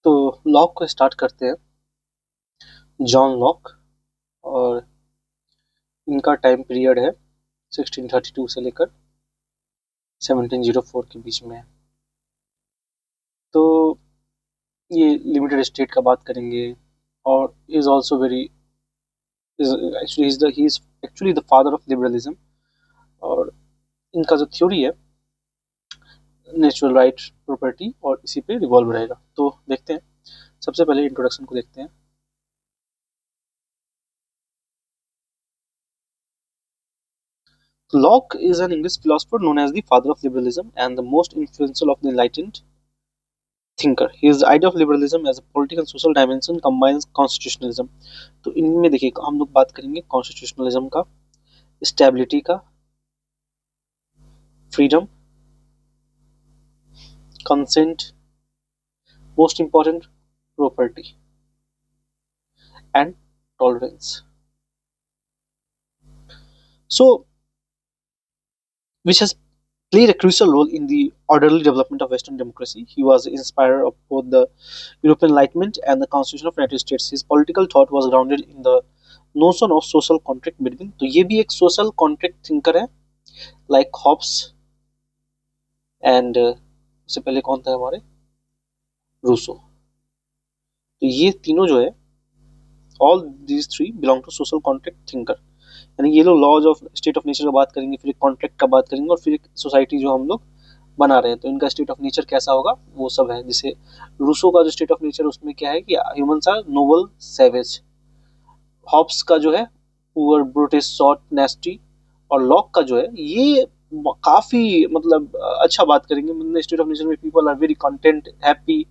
तो लॉक को स्टार्ट करते हैं जॉन लॉक। और इनका टाइम पीरियड है 1632 से लेकर 1704 के बीच में है। तो ये लिमिटेड स्टेट का बात करेंगे और is also very is actually he is actually the father of liberalism. और इनका जो थ्योरी है नेचुरल राइट प्रॉपर्टी और इसी पे रिवॉल्व रहेगा। तो देखते हैं, सबसे पहले इंट्रोडक्शन को देखते हैं। Locke is an English philosopher known as the father of liberalism and the most influential of the enlightened thinker. His idea of liberalism as a political and social dimension combines constitutionalism. तो इनमें देखिए हम लोग बात करेंगे constitutionalism का, stability का, freedom, consent, most important property and tolerance. So which has played a crucial role in the orderly development of Western democracy. He was the inspirer of both the European Enlightenment and the Constitution of the United States. His political thought was grounded in the notion of social contract between. तो ये भी एक social contract thinker है, like Hobbes and उससे पहले कौन था हमारे रूसो। तो ये तीनों जो है all these three belong to social contract thinker। यानी ये लोग laws of state of nature का बात करेंगे, फिर एक कॉन्ट्रैक्ट का बात करेंगे और फिर एक सोसाइटी जो हम लोग बना रहे हैं तो इनका स्टेट ऑफ नेचर कैसा होगा वो सब है। जैसे रूसो का जो स्टेट ऑफ नेचर उसमें क्या है कि humans are noble savage, Hobbes का जो है पुअर ब्रूटिश शॉर्ट नेस्टी, और लॉक का जो है ये काफी मतलब अच्छा बात करेंगे, मतलब स्टेट ऑफ नेचर में people are very content happy.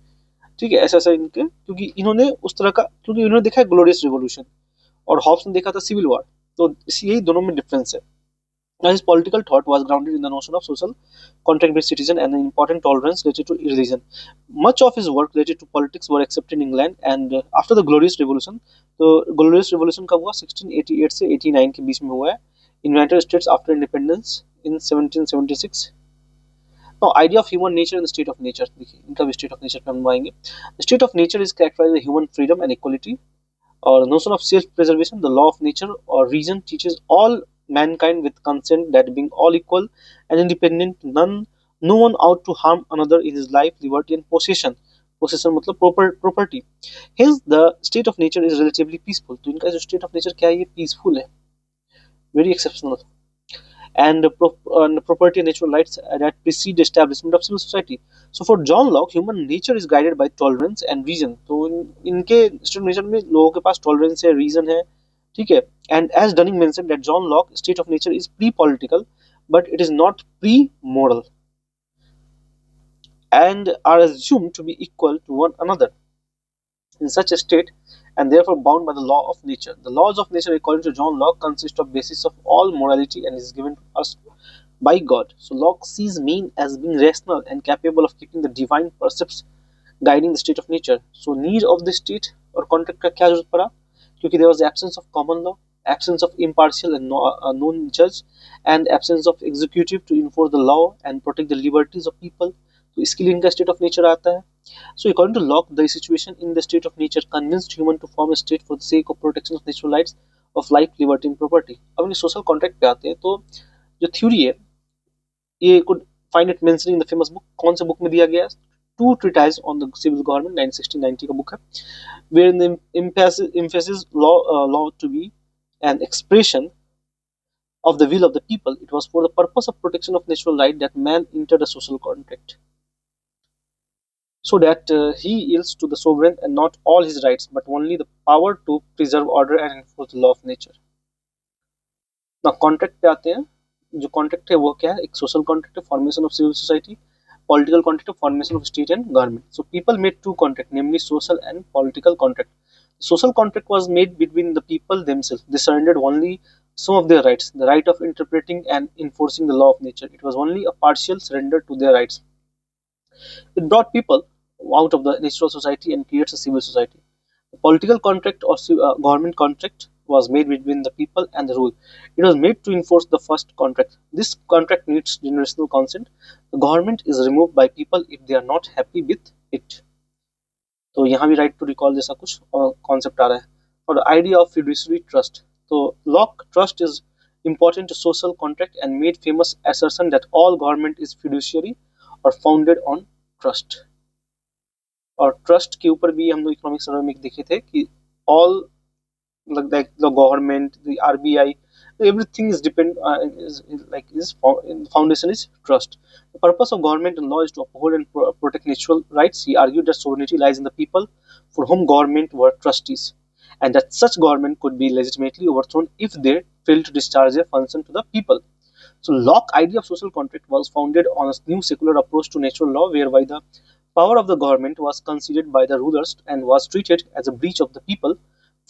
ठीक है, ऐसा ऐसा इनके, क्योंकि इन्होंने उस तरह का, क्योंकि इन्होंने देखा है ग्लोरियस रिवॉल्यूशन और हॉब्स ने देखा था सिविल वॉर। तो यही दोनों में डिफरेंस है। His political thought was grounded in the notion of social contract-based citizen and an important tolerance related to religion. Much of his work related to politics were accepted in England and after the Glorious Revolution. तो Glorious Revolution कब हुआ? 1688 से 89 के बीच में हुआ है। United States after independence in 1776. Now, idea of human nature and the state of nature. देखिए इनका भी state of nature पे हम आएंगे। The state of nature is characterized by human freedom and equality. Or notion of self-preservation, the law of nature or reason teaches all mankind with consent that being all equal and independent, no one ought to harm another in his life, liberty and possession. Possession मतलब property. Hence the state of nature is relatively peaceful. तो इनका जो state of nature क्या है, ये peaceful है, very exceptional. And property and natural rights that precede the establishment of civil society. So for John Locke, human nature is guided by tolerance and reason. तो इनके state of nature में लोगों के पास tolerance है, reason है, ठीक है। And as Dunning mentioned that John Locke state of nature is pre-political, but it is not pre-moral, and are assumed to be equal to one another in such a state and therefore bound by the law of nature. The laws of nature, according to John Locke, consist of basis of all morality and is given to us by God. So Locke sees mean as being rational and capable of keeping the divine precepts guiding the state of nature. So need of the state और contract का क्या जरूरत पड़ा? क्योंकि there was the absence of common law, absence of impartial and known judge, and absence of executive to enforce the law and protect the liberties of people. तो इसके लिए इनका state of nature आता है। So according to Locke, the situation in the state of nature convinced human to form a state for the sake of protection of natural rights of life, liberty and property. अब इनके social contract पे आते हैं। तो जो theory है ये could find it mentioned in the famous book, कौन से book में दिया गया है? Two treatise on the civil government 1990 का book है, where the emphasis law to be an expression of the will of the people. It was for the purpose of protection of natural right that man entered a social contract, so that he yields to the sovereign and not all his rights, but only the power to preserve order and enforce the law of nature. Now contract पे आते हैं। जो contract है वो क्या है? एक social contract है, formation of civil society, political contract of formation of state and government. So people made two contracts, namely social and political contract. Social contract was made between the people themselves. They surrendered only some of their rights, the right of interpreting and enforcing the law of nature. It was only a partial surrender to their rights. It brought people out of the natural society and creates a civil society. The political contract or government contract was made between the people and the rule. It was made to enforce the first contract. This contract needs generational consent. The government is removed by people if they are not happy with it. तो यहाँ भी right to recall जैसा कुछ concept आ रहा है। और idea of fiduciary trust, तो lock trust is important to social contract and made famous assertion that all government is fiduciary or founded on trust। और ट्रस्ट के ऊपर भी हम लोग इकोनॉमिक सर्वे में देखे थे कि all like the government, the RBI, everything is depend is foundation is trust। The purpose of government and law is to uphold and protect natural rights। He argued that sovereignty lies in the people for whom government were trustees, and that such government could be legitimately overthrown if they failed to discharge their function to the people। So Locke idea of social contract was founded on a new secular approach to natural law, whereby the power of the government was conceded by the rulers and was treated as a breach of the people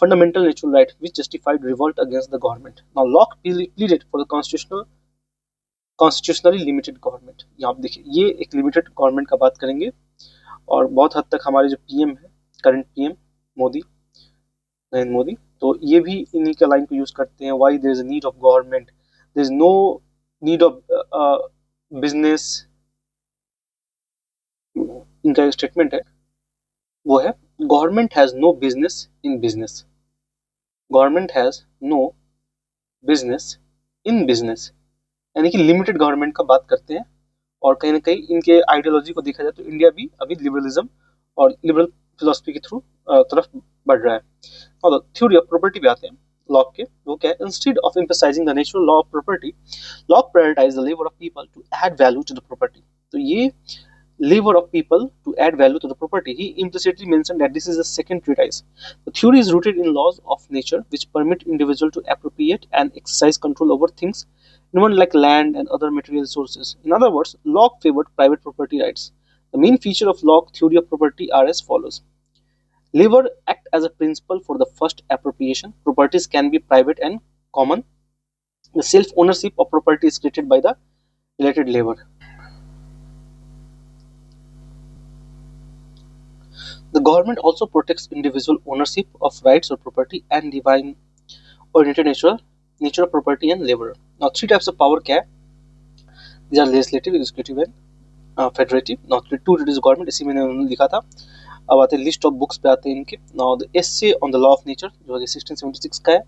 fundamental natural right which justified revolt against the government। Now Locke pleaded for the constitutionally limited government। यहाँ आप देखिए ये एक limited government का बात करेंगे, और बहुत हद तक हमारे जो पीएम है, करंट पीएम मोदी, नरेंद्र मोदी, तो ये भी इन्हीं का लाइन को यूज करते हैं। Why there is need of government, there is no need of business. इनका एक स्टेटमेंट है, वो है government has no business in business, government has no business in business, यानी कि लिमिटेड गवर्नमेंट का बात करते हैं। और कहीं ना कहीं इनके आइडियोलॉजी को देखा जाए तो इंडिया भी अभी लिबरलिज्म और लिबरल फिलोसफी के थ्रू तरफ बढ़ रहा है। और थ्योरी ऑफ प्रॉपर्टी पे आते हैं लॉक के, वो क्या है, instead of emphasising the natural law of property, Locke prioritise the labour of people to add value to the property. तो ये labor of people to add value to the property, he implicitly mentioned that this is a second treatise। The theory is rooted in laws of nature which permit individual to appropriate and exercise control over things even like land and other material resources। In other words, Locke favored private property rights। The main feature of Locke theory of property are as follows: labor act as a principle for the first appropriation, properties can be private and common, the self ownership of property is created by the related labor। The government also protects individual ownership of rights or property and divine oriented nature of property and labor। Now three types of power क्या है? These are legislative, executive and federative। Now two it is government, इसी में उन्होंने लिखा था। अब आते हैं लिस्ट ऑफ बुक्स पे आते हैं इनके। Now the essay on the law of nature जो कि 1676 का है।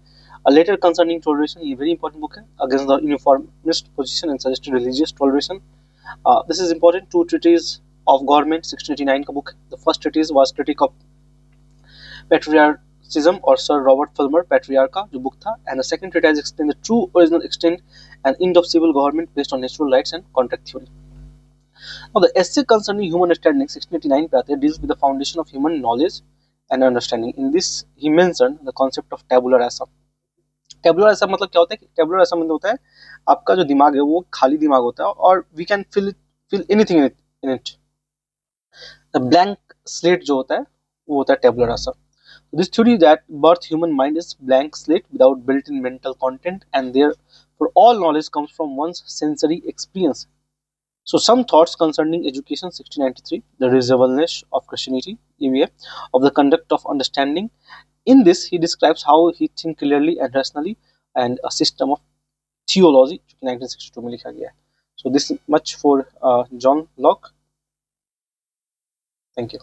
A letter concerning toleration, ये very important book है, against the uniformist position and suggested religious toleration। This is important। Two treatises of government 1689 का book है। The first treatise was critique of patriarchism or Sir Robert Fulmer Patriarcha जो book था, and the second treatise explained the true original extent and end of civil government based on natural rights and contract theory। Now the essay concerning human understanding 1689 पे आते हैं, deals with the foundation of human knowledge and understanding। In this he mentioned the concept of tabula rasa। Tabular ऐसा मतलब क्या होता है कि tabular ऐसा मतलब होता है आपका जो दिमाग है वो खाली दिमाग होता है और we can fill anything in it. Blank slate जो होता है वो होता है टेबुलर ऐसा। This theory that birth human mind is blank slate without built in mental content and therefore all knowledge comes from one's sensory experience. So some thoughts concerning education 1693, the reasonableness of Christianity, EVA, of the conduct of understanding। In this he describes how he think clearly and rationally and a system of theology 1962 में लिखा गया है। So this much for John Locke। Thank you।